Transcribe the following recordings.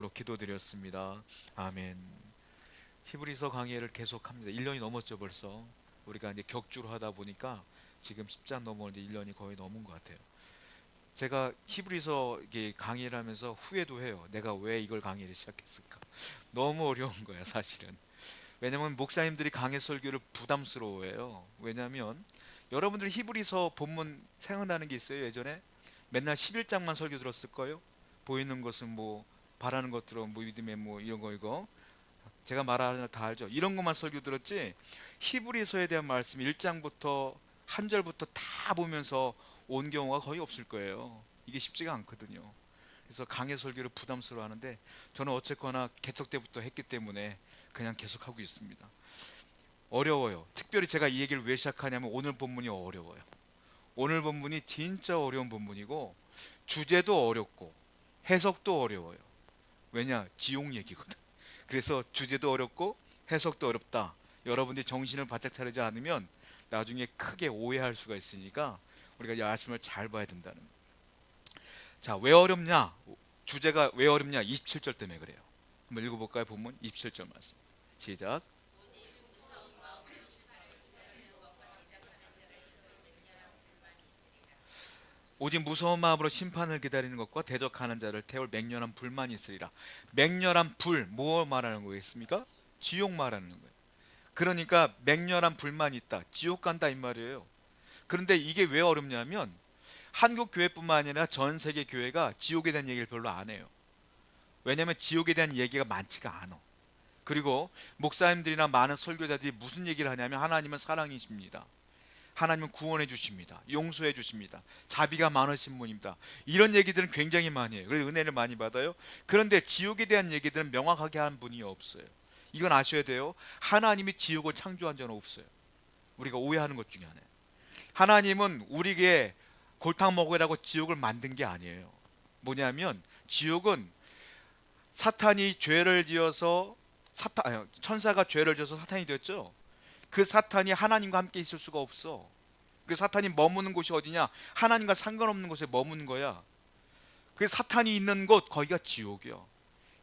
기도드렸습니다. 아멘. 히브리서 강의를 계속합니다. 1년이 넘었죠 벌써. 우리가 이제 격주로 하다 보니까 지금 10장 넘었는데 1년이 거의 넘은 것 같아요. 제가 히브리서 이게 강의를 하면서 후회도 해요. 내가 왜 이걸 강의를 시작했을까? 너무 어려운 거야 사실은. 왜냐면 목사님들이 강해 설교를 부담스러워해요. 왜냐면 여러분들 히브리서 본문 생각나는 게 있어요. 예전에 맨날 11장만 설교 들었을 거예요. 보이는 것은 뭐 바라는 것들은 뭐 믿음의 뭐 이런 거 이거 제가 말하는 거 다 알죠. 이런 것만 설교 들었지 히브리서에 대한 말씀 1장부터 한 절부터 다 보면서 온 경우가 거의 없을 거예요. 이게 쉽지가 않거든요. 그래서 강해 설교를 부담스러워 하는데 저는 어쨌거나 개척 때부터 했기 때문에 그냥 계속하고 있습니다. 어려워요. 특별히 제가 이 얘기를 왜 시작하냐면 오늘 본문이 어려워요. 오늘 본문이 진짜 어려운 본문이고 주제도 어렵고 해석도 어려워요. 왜냐? 지옥 얘기거든. 그래서 주제도 어렵고 해석도 어렵다. 여러분들이 정신을 바짝 차리지 않으면 나중에 크게 오해할 수가 있으니까 우리가 이 말씀을 잘 봐야 된다는 거예요. 자, 왜 어렵냐? 주제가 왜 어렵냐? 27절 때문에 그래요. 한번 읽어볼까요? 본문 27절 말씀. 시작. 오직 무서운 마음으로 심판을 기다리는 것과 대적하는 자를 태울 맹렬한 불만이 있으리라. 맹렬한 불, 뭐 말하는 거겠습니까? 지옥 말하는 거예요. 그러니까 맹렬한 불만이 있다. 지옥 간다 이 말이에요. 그런데 이게 왜 어렵냐면 한국 교회뿐만 아니라 전 세계 교회가 지옥에 대한 얘기를 별로 안 해요. 왜냐하면 지옥에 대한 얘기가 많지가 않아. 그리고 목사님들이나 많은 설교자들이 무슨 얘기를 하냐면 하나님은 사랑이십니다. 하나님은 구원해 주십니다. 용서해 주십니다. 자비가 많으신 분입니다. 이런 얘기들은 굉장히 많이 해요. 그래서 은혜를 많이 받아요. 그런데 지옥에 대한 얘기들은 명확하게 하는 분이 없어요. 이건 아셔야 돼요. 하나님이 지옥을 창조한 적은 없어요. 우리가 오해하는 것 중에 하나예요. 하나님은 우리에게 골탕 먹으라고 지옥을 만든 게 아니에요. 뭐냐면 지옥은 사탄이 죄를 지어서 천사가 죄를 지어서 사탄이 됐죠. 그 사탄이 하나님과 함께 있을 수가 없어. 그래서 사탄이 머무는 곳이 어디냐? 하나님과 상관없는 곳에 머무는 거야. 그래서 사탄이 있는 곳 거기가 지옥이야.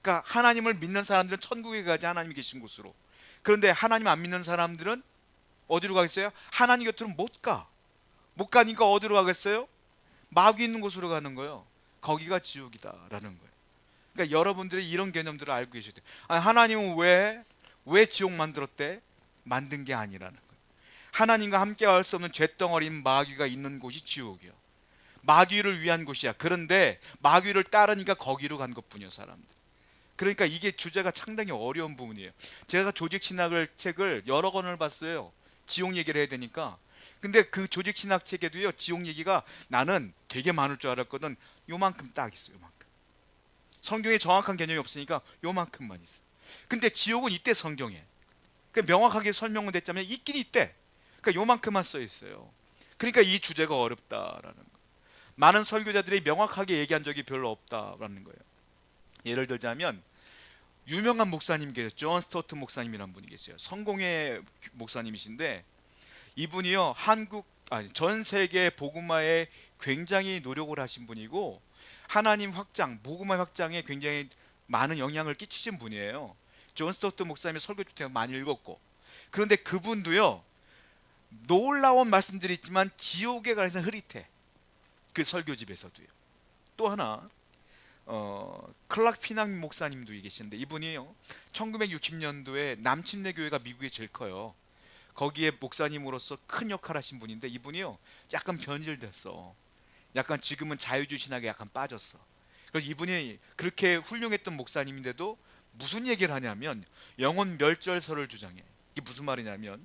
그러니까 하나님을 믿는 사람들은 천국에 가지 하나님이 계신 곳으로. 그런데 하나님 안 믿는 사람들은 어디로 가겠어요? 하나님 곁으로 못 가. 못 가니까 어디로 가겠어요? 마귀 있는 곳으로 가는 거예요. 거기가 지옥이다라는 거예요. 그러니까 여러분들이 이런 개념들을 알고 계셔야 돼요. 아니, 하나님은 왜 지옥 만들었대? 만든 게 아니라는 거예요. 하나님과 함께 할 수 없는 잿덩어리인 마귀가 있는 곳이 지옥이요. 마귀를 위한 곳이야. 그런데 마귀를 따르니까 거기로 간 것뿐이요, 사람들. 그러니까 이게 주제가 상당히 어려운 부분이에요. 제가 조직 신학을 책을 여러 권을 봤어요. 지옥 얘기를 해야 되니까. 근데 그 조직 신학 책에도요, 지옥 얘기가 나는 되게 많을 줄 알았거든. 요만큼 딱 있어요, 요만큼. 성경에 정확한 개념이 없으니까 요만큼만 있어. 근데 지옥은 있대, 성경에. 그 명확하게 설명은 됐자면 있긴 있대. 그러니까 요만큼만 써 있어요. 그러니까 이 주제가 어렵다라는 거. 많은 설교자들이 명확하게 얘기한 적이 별로 없다라는 거예요. 예를 들자면 유명한 목사님 계세요. 존 스토트 목사님이라는 분이 계세요. 성공회 목사님이신데 이분이요 전 세계 복음화에 굉장히 노력을 하신 분이고 하나님 확장, 복음화 확장에 굉장히 많은 영향을 끼치신 분이에요. 존 스토트 목사님의 설교도 제가 많이 읽었고 그런데 그분도요 놀라운 말씀들이 있지만 지옥에 관해서 흐릿해. 그 설교집에서도요. 또 하나 클락 피낭 목사님도 계시는데 이분이요 1960년도에 남침내 교회가 미국에 제일 커요. 거기에 목사님으로서 큰 역할을 하신 분인데 이분이요 약간 변질됐어. 약간 지금은 자유주의 신학에 약간 빠졌어. 그래서 이분이 그렇게 훌륭했던 목사님인데도 무슨 얘기를 하냐면 영혼 멸절설을 주장해. 이게 무슨 말이냐면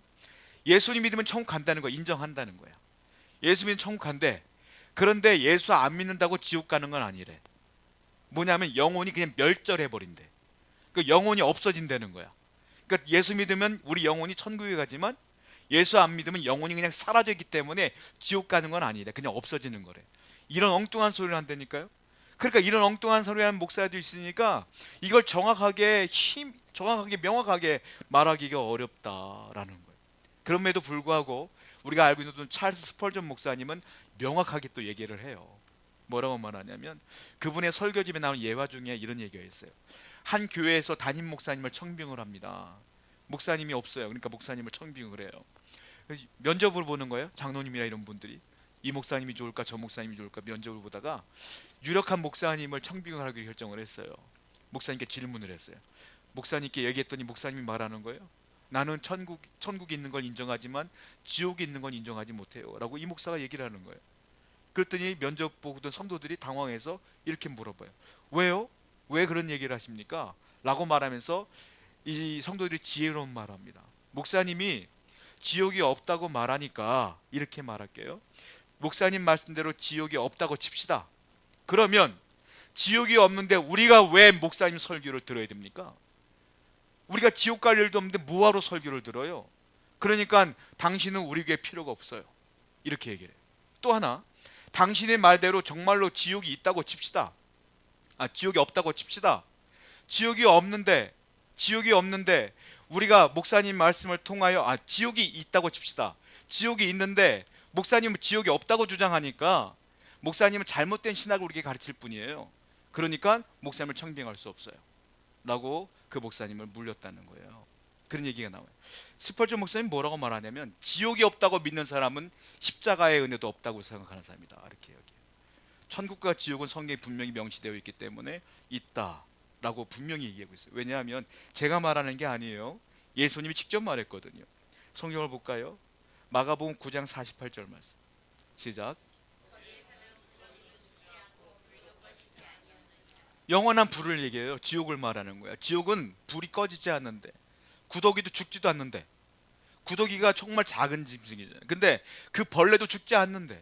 예수님 믿으면 천국 간다는 거 인정한다는 거야. 예수 믿으면 천국 간대. 그런데 예수 안 믿는다고 지옥 가는 건 아니래. 뭐냐면 영혼이 그냥 멸절해 버린대. 그 영혼이 없어진다는 거야. 그러니까 예수 믿으면 우리 영혼이 천국에 가지만 예수 안 믿으면 영혼이 그냥 사라지기 때문에 지옥 가는 건 아니래. 그냥 없어지는 거래. 이런 엉뚱한 소리를 한다니까요. 그러니까 이런 엉뚱한 소리 하는 목사도 있으니까 이걸 정확하게 명확하게 말하기가 어렵다라는 거예요. 그럼에도 불구하고 우리가 알고 있는 찰스 스펄전 목사님은 명확하게 또 얘기를 해요. 뭐라고 말하냐면 그분의 설교집에 나온 예화 중에 이런 얘기가 있어요. 한 교회에서 담임 목사님을 청빙을 합니다. 목사님이 없어요. 그러니까 목사님을 청빙을 해요. 그래서 면접을 보는 거예요. 장로님이나 이런 분들이 이 목사님이 좋을까 저 목사님이 좋을까 면접을 보다가 유력한 목사님을 청빙을 하기로 결정을 했어요. 목사님께 질문을 했어요. 목사님께 얘기했더니 목사님이 말하는 거예요. 나는 천국이 있는 걸 인정하지만 지옥이 있는 건 인정하지 못해요 라고 이 목사가 얘기를 하는 거예요. 그랬더니 면접 보던 성도들이 당황해서 이렇게 물어봐요. 왜요? 왜 그런 얘기를 하십니까? 라고 말하면서 이 성도들이 지혜로운 말합니다. 목사님이 지옥이 없다고 말하니까 이렇게 말할게요. 목사님 말씀대로 지옥이 없다고 칩시다. 그러면 지옥이 없는데 우리가 왜 목사님 설교를 들어야 됩니까? 우리가 지옥 갈 일도 없는데 뭐하러 설교를 들어요? 그러니까 당신은 우리 교회 필요가 없어요. 이렇게 얘기해요. 또 하나, 당신의 말대로 정말로 지옥이 있다고 칩시다. 지옥이 없다고 칩시다. 지옥이 없는데 우리가 목사님 말씀을 통하여 지옥이 있다고 칩시다. 지옥이 있는데 목사님은 지옥이 없다고 주장하니까 목사님은 잘못된 신학을 우리에게 가르칠 뿐이에요. 그러니까 목사님을 청빙할 수 없어요 라고 그 목사님을 물렸다는 거예요. 그런 얘기가 나와요. 스펄전 목사님 뭐라고 말하냐면 지옥이 없다고 믿는 사람은 십자가의 은혜도 없다고 생각하는 사람이다 이렇게 여기요. 천국과 지옥은 성경에 분명히 명시되어 있기 때문에 있다라고 분명히 얘기하고 있어요. 왜냐하면 제가 말하는 게 아니에요. 예수님이 직접 말했거든요. 성경을 볼까요? 마가복음 9장 48절 말씀 시작. 영원한 불을 얘기해요. 지옥을 말하는 거야. 지옥은 불이 꺼지지 않는데 구더기도 죽지도 않는데 구더기가 정말 작은 짐승이잖아요. 근데 그 벌레도 죽지 않는데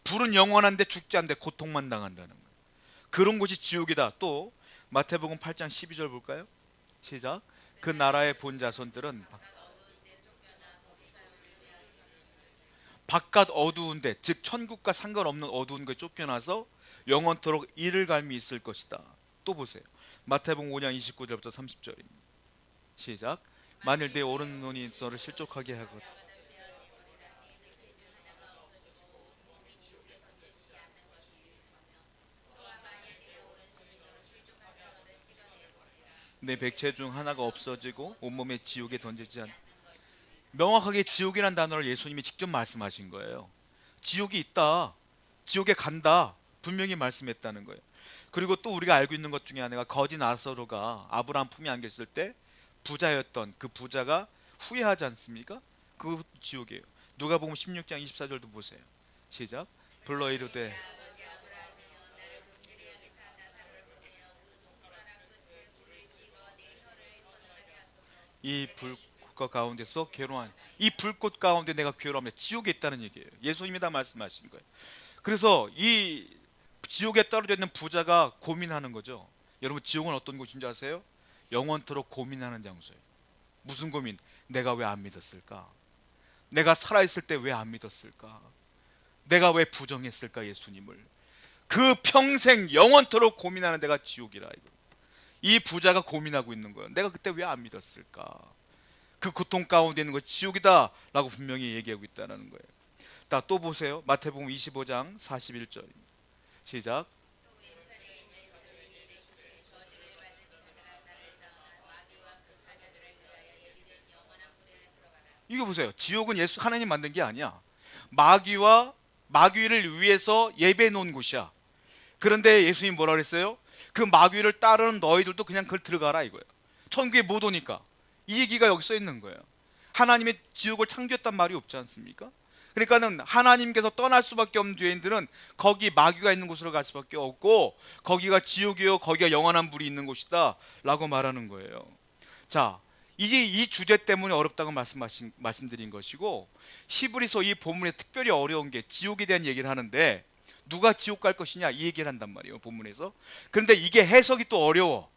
불은 영원한데 죽지 않는데 고통만 당한다는 거예요. 그런 곳이 지옥이다. 또 마태복음 8장 12절 볼까요? 시작. 그 나라의 본 자손들은 바깥 어두운데 즉 천국과 상관없는 어두운 곳에 쫓겨나서 영원토록 이를 갈미 있을 것이다. 또 보세요. 마태복음 5장 29절부터 30절입니다. 시작. 만일 내 오른눈이 너를 실족하게 하거든. 내 백체 중 하나가 없어지고 온몸에 지옥에 던지지 않. 명확하게 지옥이란 단어를 예수님이 직접 말씀하신 거예요. 지옥이 있다. 지옥에 간다. 분명히 말씀했다는 거예요. 그리고 또 우리가 알고 있는 것 중에 하나가 거지 나사로가 아브라함 품에 안겼을 때 부자였던 그 부자가 후회하지 않습니까? 그 지옥이에요. 누가복음 16장 24절도 보세요. 시작. 불러 이르되 이 불꽃 가운데서 괴로운 이 불꽃 가운데 내가 괴로우면 지옥에 있다는 얘기예요. 예수님이 다 말씀하신 거예요. 그래서 이 지옥에 떨어져 있는 부자가 고민하는 거죠. 여러분 지옥은 어떤 곳인지 아세요? 영원토록 고민하는 장소예요. 무슨 고민? 내가 왜 안 믿었을까? 내가 살아있을 때 왜 안 믿었을까? 내가 왜 부정했을까 예수님을? 그 평생 영원토록 고민하는 데가 지옥이라 이거. 이 부자가 고민하고 있는 거예요. 내가 그때 왜 안 믿었을까? 그 고통 가운데 있는 거 지옥이다 라고 분명히 얘기하고 있다는 거예요. 또 보세요. 마태복음 25장 41절입니다. 시작. 이거 보세요. 지옥은 예수 하나님 만든 게 아니야. 마귀를 위해서 예배해 놓은 곳이야. 그런데 예수님 뭐라 그랬어요? 그 마귀를 따르는 너희들도 그냥 그걸 들어가라 이거예요. 천국에 못 오니까. 이 얘기가 여기 써 있는 거예요. 하나님의 지옥을 창조했단 말이 없지 않습니까? 그러니까는 하나님께서 떠날 수밖에 없는 죄인들은 거기 마귀가 있는 곳으로 갈 수밖에 없고 거기가 지옥이요 거기가 영원한 불이 있는 곳이다 라고 말하는 거예요. 자, 이제 이 주제 때문에 어렵다고 말씀드린 것이고 히브리서 이 본문에 특별히 어려운 게 지옥에 대한 얘기를 하는데 누가 지옥 갈 것이냐 이 얘기를 한단 말이에요 본문에서. 그런데 이게 해석이 또 어려워.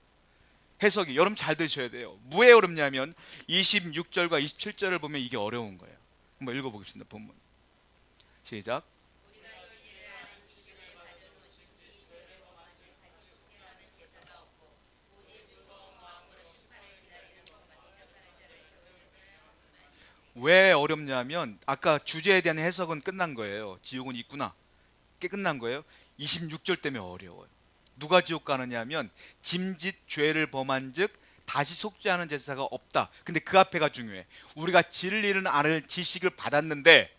해석이 여러분 잘 들으셔야 돼요. 뭐에 어렵냐면 26절과 27절을 보면 이게 어려운 거예요. 한번 읽어보겠습니다. 본문 시작. 왜 어렵냐면 아까 주제에 대한 해석은 끝난 거예요. 지옥은 있구나. 꽤 끝난 거예요. 26절 때문에 어려워요. 누가 지옥 가느냐 하면 짐짓 죄를 범한즉 다시 속죄하는 제사가 없다. 근데 그 앞에가 중요해. 우리가 진리를 아는 지식을 받았는데,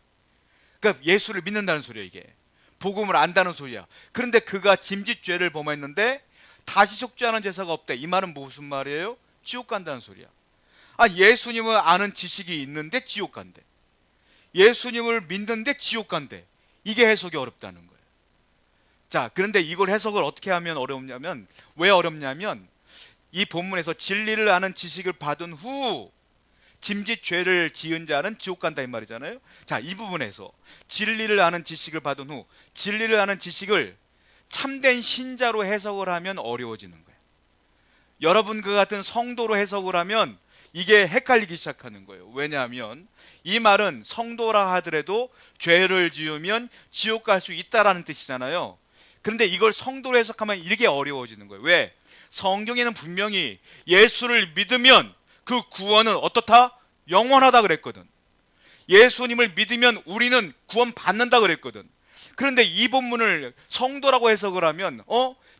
그러니까 예수를 믿는다는 소리야 이게. 복음을 안다는 소리야. 그런데 그가 짐짓 죄를 범했는데 다시 속죄하는 제사가 없대. 이 말은 무슨 말이에요? 지옥 간다는 소리야. 아, 예수님을 아는 지식이 있는데 지옥 간대. 예수님을 믿는데 지옥 간대. 이게 해석이 어렵다는 거예요. 자, 그런데 이걸 해석을 어떻게 하면 어렵냐면, 왜 어렵냐면 이 본문에서 진리를 아는 지식을 받은 후 짐짓 죄를 지은 자는 지옥 간다 이 말이잖아요. 자, 이 부분에서 진리를 아는 지식을 받은 후, 진리를 아는 지식을 참된 신자로 해석을 하면 어려워지는 거예요. 여러분과 같은 성도로 해석을 하면 이게 헷갈리기 시작하는 거예요. 왜냐하면 이 말은 성도라 하더라도 죄를 지으면 지옥 갈 수 있다라는 뜻이잖아요. 그런데 이걸 성도로 해석하면 이게 어려워지는 거예요. 왜? 성경에는 분명히 예수를 믿으면 그 구원은 어떻다? 영원하다 그랬거든. 예수님을 믿으면 우리는 구원 받는다 그랬거든. 그런데 이 본문을 성도라고 해석을 하면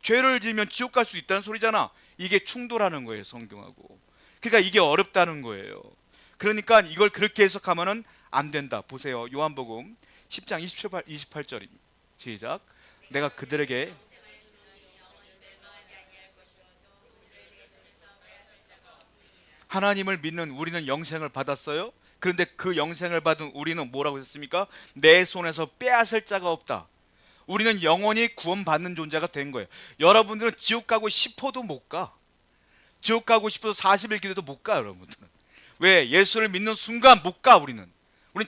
죄를 지으면 지옥 갈 수 있다는 소리잖아. 이게 충돌하는 거예요, 성경하고. 그러니까 이게 어렵다는 거예요. 그러니까 이걸 그렇게 해석하면은 안 된다. 보세요. 요한복음 10장 28절입니다. 시작. 내가 그들에게 하나님을 믿는 우리는 영생을 받았어요. 그런데 그 영생을 받은 우리는 뭐라고 했습니까? 내 손에서 빼앗을 자가 없다. 우리는 영원히 구원받는 존재가 된 거예요. 여러분들은 지옥 가고 싶어도 못 가. 지옥 가고 싶어도 40일 기도도 못 가, 여러분들은. 왜? 예수를 믿는 순간 못 가, 우리는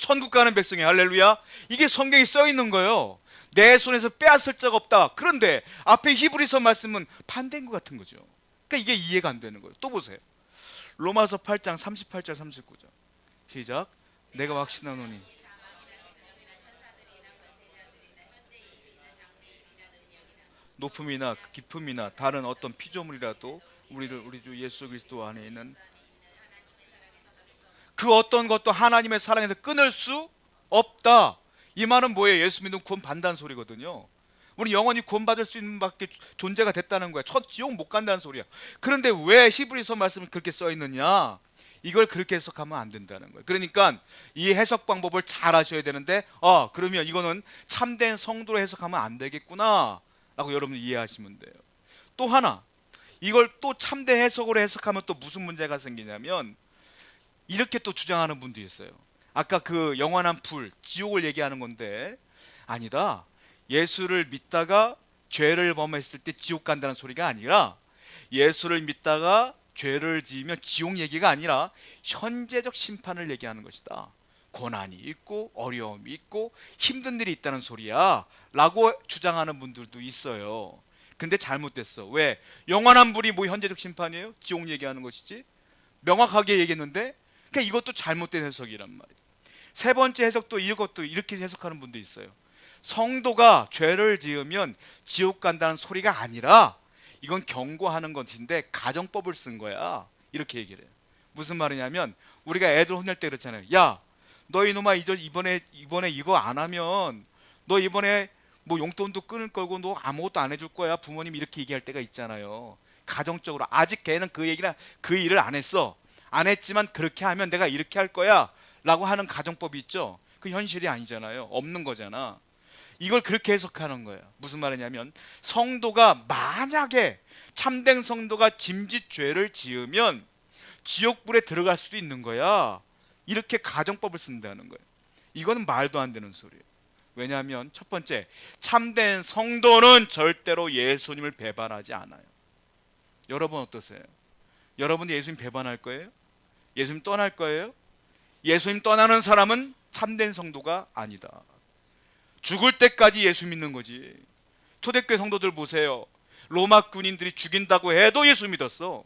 천국 가는 백성이. 할렐루야. 이게 성경에 써 있는 거예요. 내 손에서 빼앗을 자가 없다. 그런데 앞에 히브리서 말씀은 반대인 것 같은 거죠. 그러니까 이게 이해가 안 되는 거예요. 또 보세요. 로마서 8장 38절 39절 시작. 내가 확신하노니 높음이나 깊음이나 다른 어떤 피조물이라도 우리 주 예수 그리스도 안에 있는 그 어떤 것도 하나님의 사랑에서 끊을 수 없다. 이 말은 뭐예요? 예수 믿으면 구원 받는다는 소리거든요. 우리 영원히 구원받을 수 있는 밖에 존재가 됐다는 거야. 첫 지옥 못 간다는 소리야. 그런데 왜 히브리서 말씀이 그렇게 써 있느냐? 이걸 그렇게 해석하면 안 된다는 거예요. 그러니까 이 해석 방법을 잘 아셔야 되는데, 그러면 이거는 참된 성도로 해석하면 안 되겠구나 라고 여러분 이해하시면 돼요. 또 하나, 이걸 또 참된 해석으로 해석하면 또 무슨 문제가 생기냐면, 이렇게 또 주장하는 분도 있어요. 아까 그 영원한 불, 지옥을 얘기하는 건데, 아니다. 예수를 믿다가 죄를 범했을 때 지옥 간다는 소리가 아니라, 예수를 믿다가 죄를 지으면 지옥 얘기가 아니라 현재적 심판을 얘기하는 것이다. 고난이 있고 어려움이 있고 힘든 일이 있다는 소리야 라고 주장하는 분들도 있어요. 근데 잘못됐어. 왜? 영원한 불이 뭐 현재적 심판이에요? 지옥 얘기하는 것이지. 명확하게 얘기했는데, 그러니까 이것도 잘못된 해석이란 말이에요. 세 번째 해석도 이것도 이렇게 해석하는 분도 있어요. 성도가 죄를 지으면 지옥 간다는 소리가 아니라 이건 경고하는 것인데 가정법을 쓴 거야. 이렇게 얘기를 해요. 무슨 말이냐면, 우리가 애들 혼낼 때 그렇잖아요. 야, 너 이놈아 이번에 이거 안 하면 너 이번에 뭐 용돈도 끊을 거고 너 아무것도 안 해줄 거야. 부모님 이렇게 얘기할 때가 있잖아요. 가정적으로. 아직 걔는 그 일을 안 했어. 안 했지만 그렇게 하면 내가 이렇게 할 거야 라고 하는 가정법이 있죠. 그 현실이 아니잖아요. 없는 거잖아. 이걸 그렇게 해석하는 거예요. 무슨 말이냐면, 성도가 만약에 참된 성도가 짐짓 죄를 지으면 지옥불에 들어갈 수도 있는 거야. 이렇게 가정법을 쓴다는 거예요. 이거는 말도 안 되는 소리예요. 왜냐하면 첫 번째, 참된 성도는 절대로 예수님을 배반하지 않아요. 여러분 어떠세요? 여러분이 예수님 배반할 거예요? 예수님 떠날 거예요? 예수님 떠나는 사람은 참된 성도가 아니다. 죽을 때까지 예수 믿는 거지. 초대교회 성도들 보세요. 로마 군인들이 죽인다고 해도 예수 믿었어.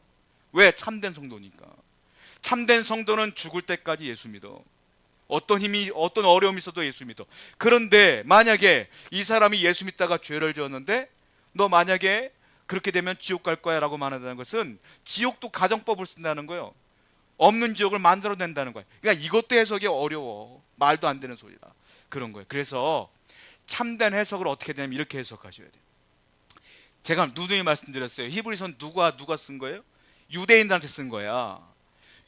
왜? 참된 성도니까. 참된 성도는 죽을 때까지 예수 믿어. 어떤 어려움이 있어도 예수 믿어. 그런데 만약에 이 사람이 예수 믿다가 죄를 지었는데, 너 만약에 그렇게 되면 지옥 갈 거야 라고 말한다는 것은 지옥도 가정법을 쓴다는 거예요. 없는 지옥을 만들어낸다는 거예요. 그러니까 이것도 해석이 어려워. 말도 안 되는 소리라. 그런 거예요. 그래서 참된 해석을 어떻게 되냐면 이렇게 해석하셔야 돼요. 제가 누누이 말씀드렸어요. 히브리서는 누가 쓴 거예요? 유대인들한테 쓴 거야.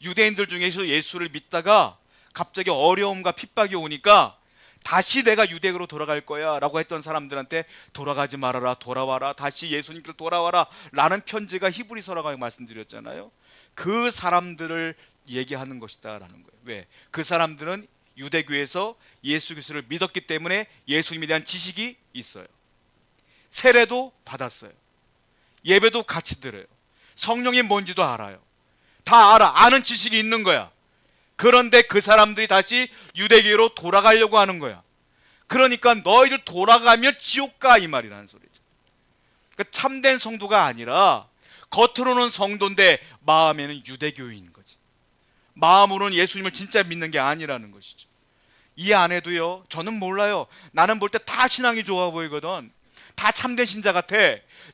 유대인들 중에서 예수를 믿다가 갑자기 어려움과 핍박이 오니까 다시 내가 유대교로 돌아갈 거야 라고 했던 사람들한테 돌아가지 말아라, 돌아와라, 다시 예수님께로 돌아와라 라는 편지가 히브리서라고 말씀드렸잖아요. 그 사람들을 얘기하는 것이다 라는 거예요. 왜? 그 사람들은 유대교에서 예수 그리스도를 믿었기 때문에 예수님에 대한 지식이 있어요. 세례도 받았어요. 예배도 같이 드려요. 성령이 뭔지도 알아요. 다 알아. 아는 지식이 있는 거야. 그런데 그 사람들이 다시 유대교로 돌아가려고 하는 거야. 그러니까 너희들 돌아가면 지옥 가 이 말이라는 소리죠. 그러니까 참된 성도가 아니라 겉으로는 성도인데 마음에는 유대교인 거지. 마음으로는 예수님을 진짜 믿는 게 아니라는 것이죠. 이 안에도요, 저는 몰라요. 나는 볼 때 다 신앙이 좋아 보이거든. 다 참된 신자 같아.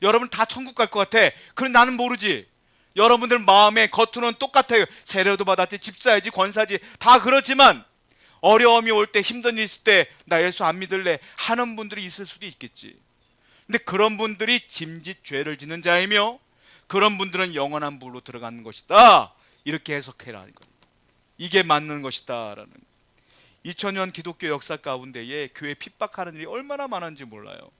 여러분 다 천국 갈 것 같아. 그런데 나는 모르지. 여러분들 마음에 겉으로는 똑같아요. 세례도 받았지, 집사야지, 권사지, 다 그렇지만 어려움이 올 때, 힘든 일 있을 때 나 예수 안 믿을래 하는 분들이 있을 수도 있겠지. 근데 그런 분들이 짐짓 죄를 짓는 자이며 그런 분들은 영원한 불로 들어가는 것이다. 이렇게 해석해라는 거예요. 이게 맞는 것이다 라는 거예요. 2000년 기독교 역사 가운데에 교회 핍박하는 일이 얼마나 많은지 몰라요.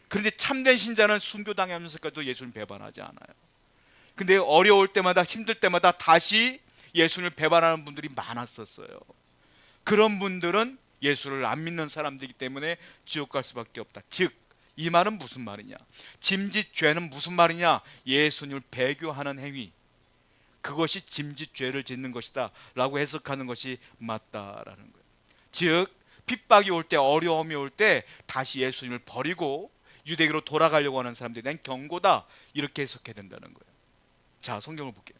그런데 참된 신자는 순교당하면서까지도 예수님 배반하지 않아요. 근데 어려울 때마다, 힘들 때마다 다시 예수님을 배반하는 분들이 많았었어요. 그런 분들은 예수를 안 믿는 사람들이기 때문에 지옥 갈 수밖에 없다. 즉, 이 말은 무슨 말이냐? 짐짓 죄는 무슨 말이냐? 예수님을 배교하는 행위, 그것이 짐짓 죄를 짓는 것이다 라고 해석하는 것이 맞다라는 거예요. 즉, 핍박이 올 때, 어려움이 올 때 다시 예수님을 버리고 유대교로 돌아가려고 하는 사람들에 대한 경고다, 이렇게 해석해야 된다는 거예요. 자, 성경을 볼게요.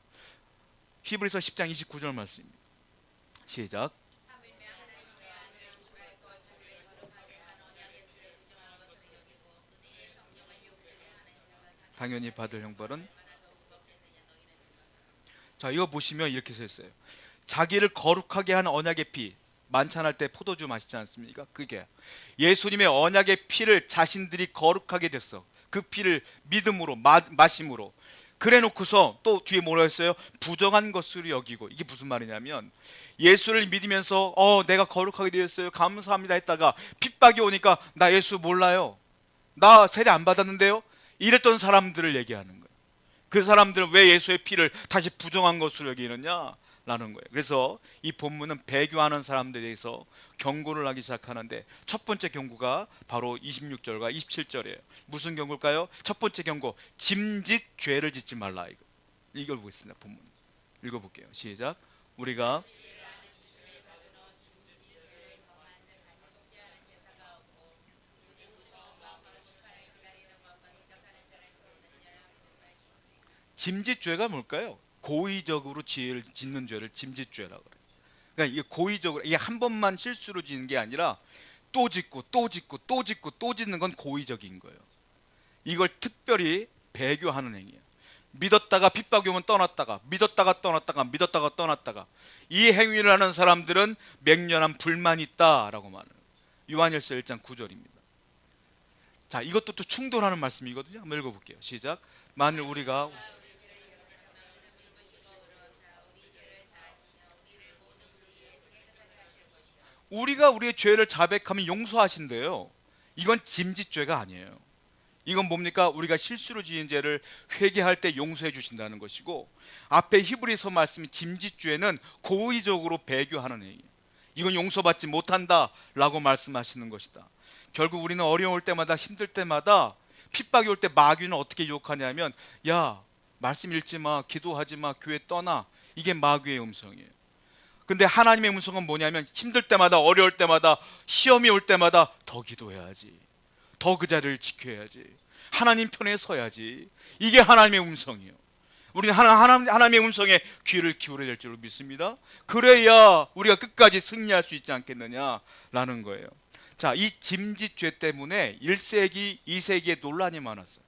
히브리서 10장 29절 말씀입니다. 시작. 당연히 받을 형벌은. 자, 이거 보시면 이렇게 써 있어요. 자기를 거룩하게 한 언약의 피, 만찬할 때 포도주 마시지 않습니까? 그게 예수님의 언약의 피를 자신들이 거룩하게 됐어. 그 피를 믿음으로 마심으로. 그래 놓고서 또 뒤에 뭐라 했어요? 부정한 것으로 여기고. 이게 무슨 말이냐면 예수를 믿으면서 내가 거룩하게 되었어요, 감사합니다 했다가 핍박이 오니까 나 예수 몰라요, 나 세례 안 받았는데요, 이랬던 사람들을 얘기하는 거예요. 그 사람들은 왜 예수의 피를 다시 부정한 것으로 여기느냐 라는 거예요. 그래서 이 본문은 배교하는 사람들에 대해서 경고를 하기 시작하는데, 첫 번째 경고가 바로 26절과 27절이에요. 무슨 경고일까요? 첫 번째 경고, 짐짓 죄를 짓지 말라. 이걸 보겠습니다. 본문 읽어볼게요. 시작. 우리가 짐짓 죄가 뭘까요? 고의적으로 죄를 짓는 죄를 짐짓 죄라고 그래요. 그러니까 이게 고의적으로, 이게 한 번만 실수로 짓는 게 아니라 또 짓고 또 짓고 또 짓고 또 짓는 건 고의적인 거예요. 이걸 특별히 배교하는 행위예요. 믿었다가 핍박이 오면 떠났다가, 믿었다가 떠났다가, 믿었다가 떠났다가, 이 행위를 하는 사람들은 맹렬한 불만이 있다라고 말해요. 요한일서 1장 9절입니다. 자, 이것도 또 충돌하는 말씀이거든요. 한번 읽어볼게요. 시작. 만일 우리가 우리의 죄를 자백하면 용서하신대요. 이건 짐짓죄가 아니에요. 이건 뭡니까? 우리가 실수로 지은 죄를 회개할 때 용서해 주신다는 것이고, 앞에 히브리서 말씀이 짐짓죄는 고의적으로 배교하는 행위, 이건 용서받지 못한다라고 말씀하시는 것이다. 결국 우리는 어려울 때마다, 힘들 때마다, 핍박이 올 때 마귀는 어떻게 유혹하냐면, 야, 말씀 읽지 마, 기도하지 마, 교회 떠나. 이게 마귀의 음성이에요. 근데 하나님의 음성은 뭐냐면, 힘들 때마다, 어려울 때마다, 시험이 올 때마다 더 기도해야지, 더 그 자리를 지켜야지, 하나님 편에 서야지. 이게 하나님의 음성이에요. 우리는 하나님의 음성에 귀를 기울여야 될 줄 믿습니다. 그래야 우리가 끝까지 승리할 수 있지 않겠느냐라는 거예요. 자, 이 짐짓죄 때문에 1세기, 2세기에 논란이 많았어요.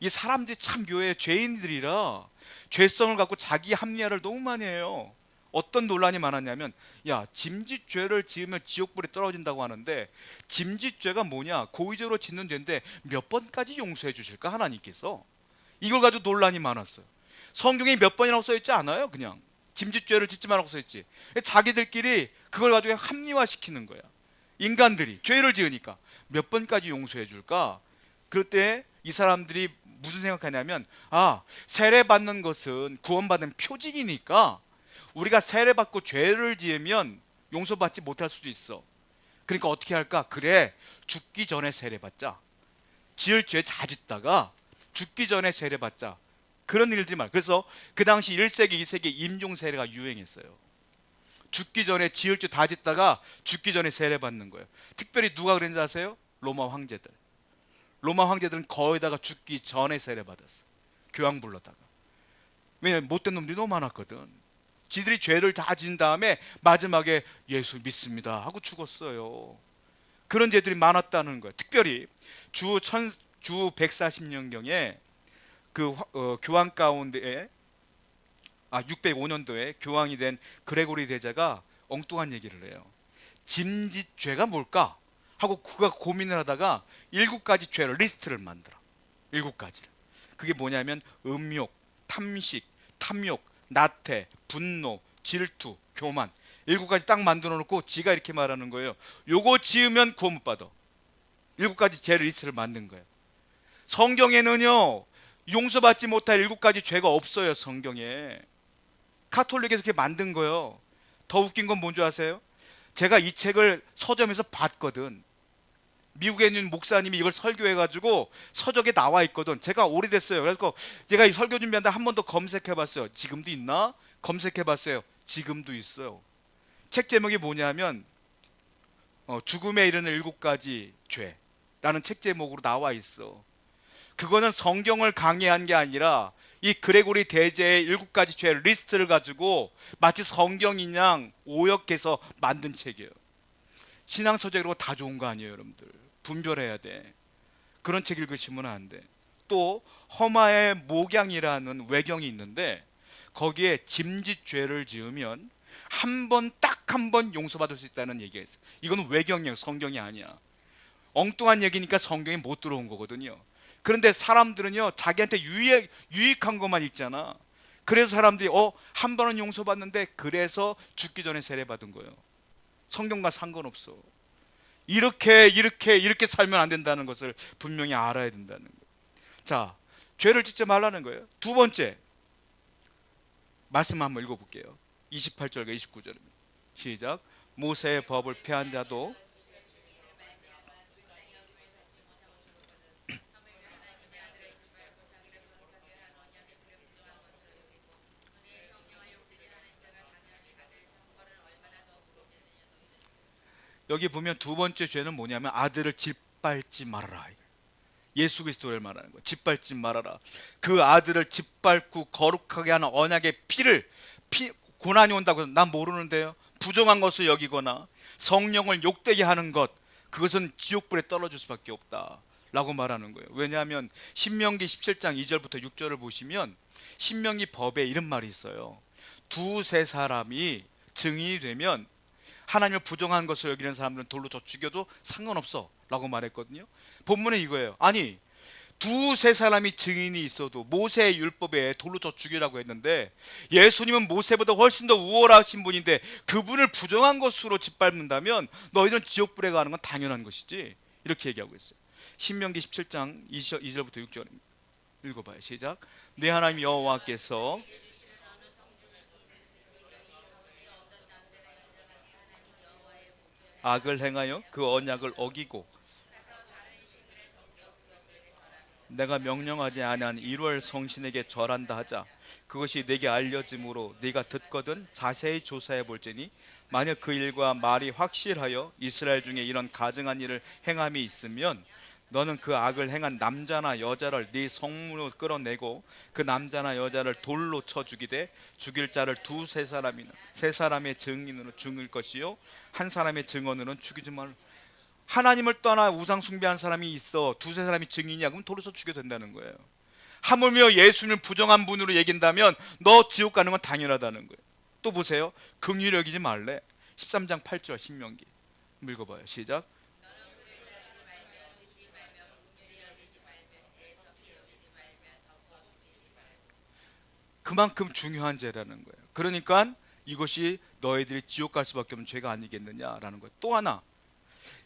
이 사람들이 참 교회 죄인들이라 죄성을 갖고 자기 합리화를 너무 많이 해요. 어떤 논란이 많았냐면, 야, 짐짓죄를 지으면 지옥불에 떨어진다고 하는데 짐짓죄가 뭐냐, 고의적으로 짓는 죄인데 몇 번까지 용서해 주실까 하나님께서? 이걸 가지고 논란이 많았어요. 성경에 몇 번이라고 써있지 않아요. 그냥 짐짓죄를 짓지 말라고 써있지. 자기들끼리 그걸 가지고 합리화시키는 거야. 인간들이 죄를 지으니까 몇 번까지 용서해 줄까? 그럴 때 이 사람들이 무슨 생각하냐면, 아, 세례받는 것은 구원받은 표징이니까 우리가 세례받고 죄를 지으면 용서받지 못할 수도 있어. 그러니까 어떻게 할까? 그래, 죽기 전에 세례받자. 지을 죄 다 짓다가 죽기 전에 세례받자. 그런 일들이 많아요. 그래서 그 당시 1세기, 2세기 임종 세례가 유행했어요. 죽기 전에 지을 죄 다 짓다가 죽기 전에 세례받는 거예요. 특별히 누가 그랬는지 아세요? 로마 황제들. 로마 황제들은 거의 다가 죽기 전에 세례받았어. 교황 불렀다가. 왜냐면 못된 놈들이 너무 많았거든. 지들이 죄를 다 지은 다음에 마지막에 예수 믿습니다 하고 죽었어요. 그런 죄들이 많았다는 거예요. 특별히 주 140년경에 그 교황 가운데에 605년도에 교황이 된 그레고리 대제가 엉뚱한 얘기를 해요. 짐짓죄가 뭘까 하고 그가 고민을 하다가 7가지 죄를 리스트를 만들어. 7가지를. 그게 뭐냐면 음욕, 탐식, 탐욕, 나태, 분노, 질투, 교만. 7가지 딱 만들어 놓고 지가 이렇게 말하는 거예요. 요거 지으면 구원 못 받아. 7가지 죄 리스트를 만든 거예요. 성경에는요, 용서받지 못할 7가지 죄가 없어요. 성경에. 카톨릭에서 그렇게 만든 거예요. 더 웃긴 건 뭔지 아세요? 제가 이 책을 서점에서 봤거든. 미국에 있는 목사님이 이걸 설교해가지고 서적에 나와 있거든. 제가 오래됐어요. 그래서 제가 이 설교 준비한다 한 번 더 검색해봤어요. 지금도 있나? 검색해봤어요. 지금도 있어요. 책 제목이 뭐냐면 죽음에 이르는 7가지 죄라는 책 제목으로 나와 있어. 그거는 성경을 강의한 게 아니라 이 그레고리 대제의 7가지 죄 리스트를 가지고 마치 성경인 양 오역해서 만든 책이에요. 신앙서적으로 다 좋은 거 아니에요, 여러분들. 분별해야 돼. 그런 책 읽으시면 안 돼. 또 허마의 목양이라는 외경이 있는데 거기에 짐짓죄를 지으면 딱 한 번 용서받을 수 있다는 얘기가 있어요. 이건 외경이에요. 성경이 아니야. 엉뚱한 얘기니까 성경에 못 들어온 거거든요. 그런데 사람들은요, 자기한테 유익한 것만 읽잖아. 그래서 사람들이 한 번은 용서받는데 그래서 죽기 전에 세례받은 거예요. 성경과 상관없어. 이렇게 살면 안 된다는 것을 분명히 알아야 된다는 거예요. 자, 죄를 짓지 말라는 거예요. 두 번째, 말씀 한번 읽어볼게요. 28절과 29절입니다. 시작. 모세의 법을 폐한 자도 여기 보면 두 번째 죄는 뭐냐면 아들을 짓밟지 말아라. 예수 그리스도를 말하는 거예요. 짓밟지 말아라. 그 아들을 짓밟고 거룩하게 하는 언약의 고난이 온다고 해서 난 모르는데요. 부정한 것을 여기거나 성령을 욕되게 하는 것, 그것은 지옥불에 떨어질 수밖에 없다 라고 말하는 거예요. 왜냐하면 신명기 17장 2절부터 6절을 보시면 신명기 법에 이런 말이 있어요. 두세 사람이 증인이 되면 하나님을 부정한 것을 여기는 사람들은 돌로 쳐 죽여도 상관없어 라고 말했거든요. 본문은 이거예요. 아니, 두세 사람이 증인이 있어도 모세의 율법에 돌로 쳐 죽이라고 했는데 예수님은 모세보다 훨씬 더 우월하신 분인데 그분을 부정한 것으로 짓밟는다면 너희들은 지옥불에 가는 건 당연한 것이지, 이렇게 얘기하고 있어요. 신명기 17장 2절부터 6절입니다. 읽어봐요. 시작. 네 하나님 여호와께서 악을 행하여 그 언약을 어기고 내가 명령하지 아니한 1월 성신에게 절한다 하자. 그것이 내게 알려짐으로 네가 듣거든 자세히 조사해 볼지니 만약 그 일과 말이 확실하여 이스라엘 중에 이런 가증한 일을 행함이 있으면 너는 그 악을 행한 남자나 여자를 네 성문으로 끌어내고 그 남자나 여자를 돌로 쳐 죽이되 죽일 자를 두세 사람이나 세 사람의 증인으로 죽일 것이요 한 사람의 증언으로는 죽이지 말라. 하나님을 떠나 우상 숭배한 사람이 있어 두세 사람이 증인이야, 그럼 돌로 쳐 죽여도 된다는 거예요. 하물며 예수님을 부정한 분으로 얘긴다면 너 지옥 가는 건 당연하다는 거예요. 또 보세요. 긍휼히 여기지 말래. 13장 8절 신명기 읽어봐요. 시작. 그만큼 중요한 죄라는 거예요. 그러니까 이것이 너희들이 지옥 갈 수밖에 없는 죄가 아니겠느냐라는 거예요. 또 하나,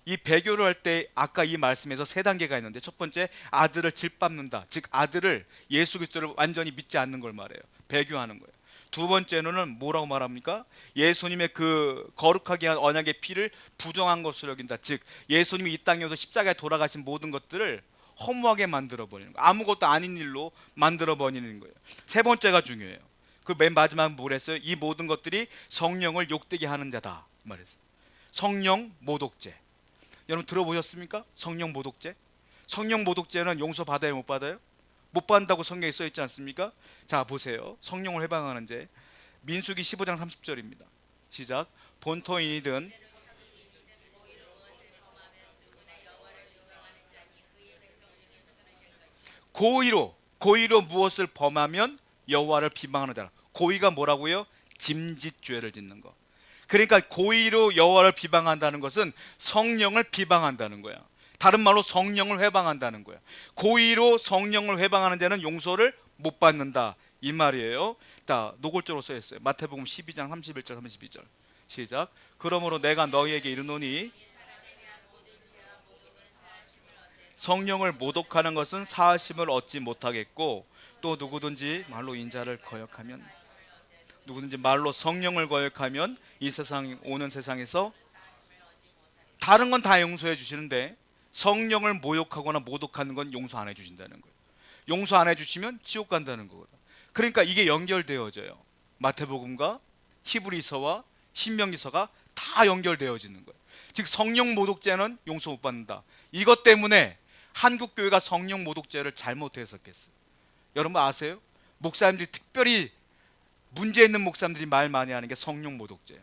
이 배교를 할 때 아까 이 말씀에서 세 단계가 있는데, 첫 번째 아들을 짓밟는다, 즉 아들을 예수 그리스도를 완전히 믿지 않는 걸 말해요. 배교하는 거예요. 두 번째는 뭐라고 말합니까? 예수님의 그 거룩하게 한 언약의 피를 부정한 것으로 여긴다, 즉 예수님이 이 땅에 오서 십자가에 돌아가신 모든 것들을 허무하게 만들어 버리는 거예요. 아무것도 아닌 일로 만들어 버리는 거예요. 세 번째가 중요해요. 그 맨 마지막 뭐랬어요? 이 모든 것들이 성령을 욕되게 하는 자다 말했어요. 성령 모독죄. 여러분 들어보셨습니까? 성령 모독죄. 성령 모독죄는 용서 받아요, 못 받아요? 못 받는다고 성경에 써 있지 않습니까? 자 보세요. 성령을 해방하는 죄. 민수기 15장 30절입니다. 시작. 본토인이든 고의로 무엇을 범하면 여호와를 비방하는 자라. 고의가 뭐라고요? 짐짓죄를 짓는 거. 그러니까 고의로 여호와를 비방한다는 것은 성령을 비방한다는 거야. 다른 말로 성령을 회방한다는 거야. 고의로 성령을 회방하는 자는 용서를 못 받는다 이 말이에요. 자, 노골적으로 써 있어요. 마태복음 12장 31절 32절 시작. 그러므로 내가 너희에게 이르노니 성령을 모독하는 것은 사하심을 얻지 못하겠고, 또 누구든지 말로 성령을 거역하면 이 세상 오는 세상에서 다른 건 다 용서해 주시는데 성령을 모욕하거나 모독하는 건 용서 안 해 주신다는 거예요. 용서 안 해 주시면 지옥 간다는 거거든. 그러니까 이게 연결되어져요. 마태복음과 히브리서와 신명기서가 다 연결되어지는 거예요. 즉 성령 모독죄는 용서 못 받는다. 이것 때문에 한국 교회가 성령 모독죄를 잘못 해석했어요. 여러분 아세요? 목사님들이 특별히 문제 있는 목사님들이 말 많이 하는 게 성령 모독죄예요.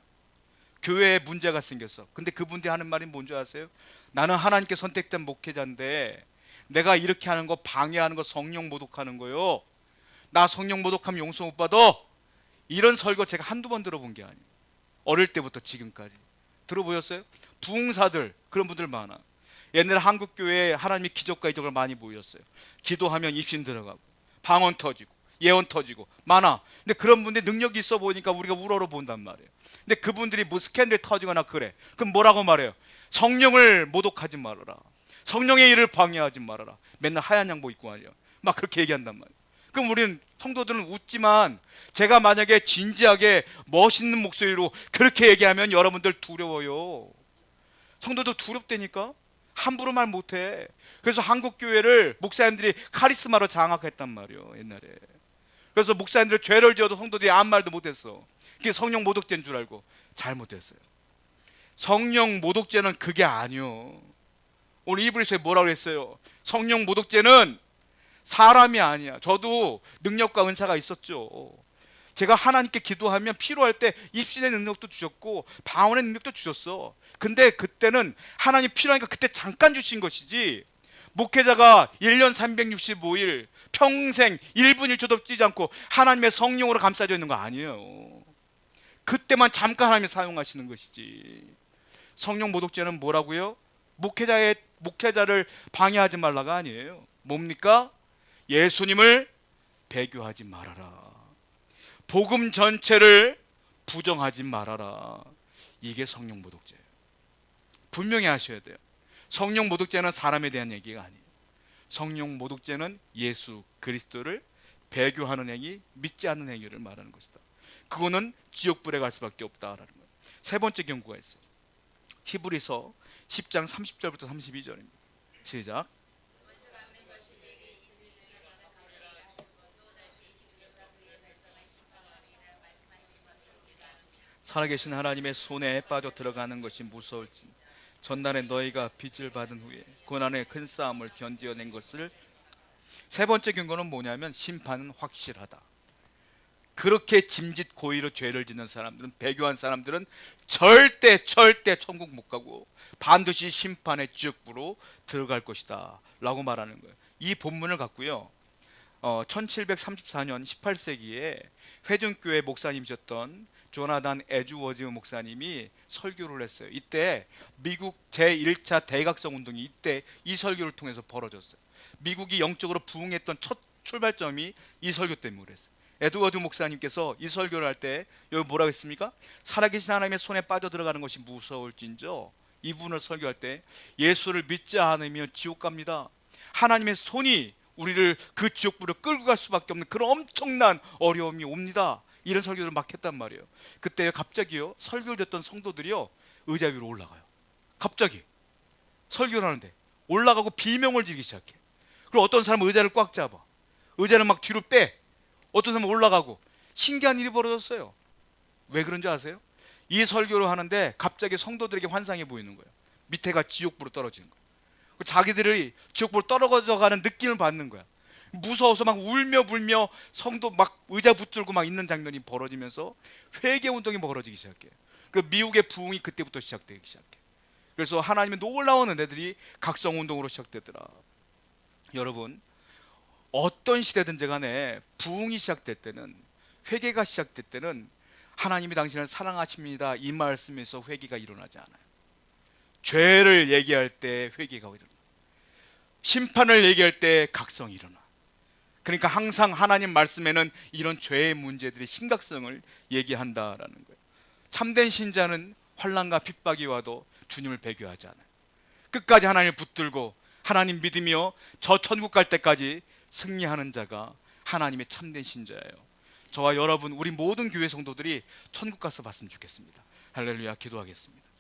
교회에 문제가 생겼어. 근데 그분들이 하는 말이 뭔지 아세요? 나는 하나님께 선택된 목회자인데 내가 이렇게 하는 거 방해하는 거 성령 모독하는 거요. 나 성령 모독하면 용서 못 받아. 이런 설교 제가 한두 번 들어본 게 아니에요. 어릴 때부터 지금까지 들어보셨어요? 부흥사들 그런 분들 많아. 옛날에 한국교회에 하나님의 기적과 이적을 많이 보였어요. 기도하면 입신 들어가고 방언 터지고 예언 터지고 많아. 근데 그런 분들이 능력이 있어 보니까 우리가 우러러 본단 말이에요. 근데 그분들이 뭐 스캔들 터지거나 그래. 그럼 뭐라고 말해요? 성령을 모독하지 말아라. 성령의 일을 방해하지 말아라. 맨날 하얀 양복 입고 말이야. 막 그렇게 얘기한단 말이에요. 그럼 우리는 성도들은 웃지만 제가 만약에 진지하게 멋있는 목소리로 그렇게 얘기하면 여러분들 두려워요. 성도도 두렵다니까. 함부로 말 못해. 그래서 한국교회를 목사님들이 카리스마로 장악했단 말이에요 옛날에. 그래서 목사님들 죄를 지어도 성도들이 아무 말도 못했어. 그게 성령 모독죄인 줄 알고 잘못했어요. 성령 모독죄는 그게 아니요. 오늘 이브리서에 뭐라고 했어요? 성령 모독죄는 사람이 아니야. 저도 능력과 은사가 있었죠. 제가 하나님께 기도하면 필요할 때 입신의 능력도 주셨고 방언의 능력도 주셨어. 근데 그때는 하나님 필요하니까 그때 잠깐 주신 것이지, 목회자가 1년 365일 평생 1분 1초도 뛰지 않고 하나님의 성령으로 감싸져 있는 거 아니에요. 그때만 잠깐 하나님이 사용하시는 것이지. 성령 모독죄는 뭐라고요? 목회자를 방해하지 말라가 아니에요. 뭡니까? 예수님을 배교하지 말아라. 복음 전체를 부정하지 말아라. 이게 성령 모독죄예요. 분명히 하셔야 돼요. 성령 모독죄는 사람에 대한 얘기가 아니에요. 성령 모독죄는 예수 그리스도를 배교하는 행위, 믿지 않는 행위를 말하는 것이다. 그거는 지옥불에 갈 수밖에 없다라는 거예요. 세 번째 경고가 있어요. 히브리서 10장 30절부터 32절입니다. 시작. 살아계신 하나님의 손에 빠져 들어가는 것이 무서울지, 전날에 너희가 빚을 받은 후에 고난의 큰 싸움을 견디어낸 것을. 세 번째 경고는 뭐냐면 심판은 확실하다. 그렇게 짐짓 고의로 죄를 짓는 사람들은, 배교한 사람들은 절대 천국 못 가고 반드시 심판의 지옥불로 들어갈 것이다 라고 말하는 거예요. 이 본문을 갖고요 1734년 18세기에 회중교회 목사님이셨던 조나단 에주워즈 목사님이 설교를 했어요. 이때 미국 제1차 대각성 운동이 이때 이 설교를 통해서 벌어졌어요. 미국이 영적으로 부흥했던 첫 출발점이 이 설교 때문에 그랬어요. 에드워드 목사님께서 이 설교를 할 때 여기 뭐라고 했습니까? 살아계신 하나님의 손에 빠져들어가는 것이 무서울진저, 이분을 설교할 때 예수를 믿지 않으면 지옥 갑니다. 하나님의 손이 우리를 그 지옥불을 끌고 갈 수밖에 없는 그런 엄청난 어려움이 옵니다. 이런 설교를 막 했단 말이에요. 그때 갑자기요, 설교를 듣던 성도들이요 의자 위로 올라가요. 갑자기 설교를 하는데 올라가고 비명을 지르기 시작해. 그리고 어떤 사람은 의자를 꽉 잡아. 의자를 막 뒤로 빼. 어떤 사람은 올라가고. 신기한 일이 벌어졌어요. 왜 그런지 아세요? 이 설교를 하는데 갑자기 성도들에게 환상이 보이는 거예요. 밑에가 지옥불로 떨어지는 거예요. 자기들이 지옥불로 떨어져가는 느낌을 받는 거야. 무서워서 막 울며 불며 성도 막 의자 붙들고 막 있는 장면이 벌어지면서 회개 운동이 벌어지기 시작해요. 그 미국의 부흥이 그때부터 시작되기 시작해. 그래서 하나님의 놀라운 은혜들이 각성 운동으로 시작되더라. 여러분, 어떤 시대든지 간에 부흥이 시작될 때는, 회개가 시작될 때는 하나님이 당신을 사랑하십니다 이 말씀에서 회개가 일어나지 않아요. 죄를 얘기할 때 회개가 일어나. 심판을 얘기할 때 각성이 일어나. 그러니까 항상 하나님 말씀에는 이런 죄의 문제들의 심각성을 얘기한다라는 거예요. 참된 신자는 환난과 핍박이 와도 주님을 배교하지 않아요. 끝까지 하나님을 붙들고 하나님 믿으며 저 천국 갈 때까지 승리하는 자가 하나님의 참된 신자예요. 저와 여러분, 우리 모든 교회 성도들이 천국 가서 봤으면 좋겠습니다. 할렐루야. 기도하겠습니다.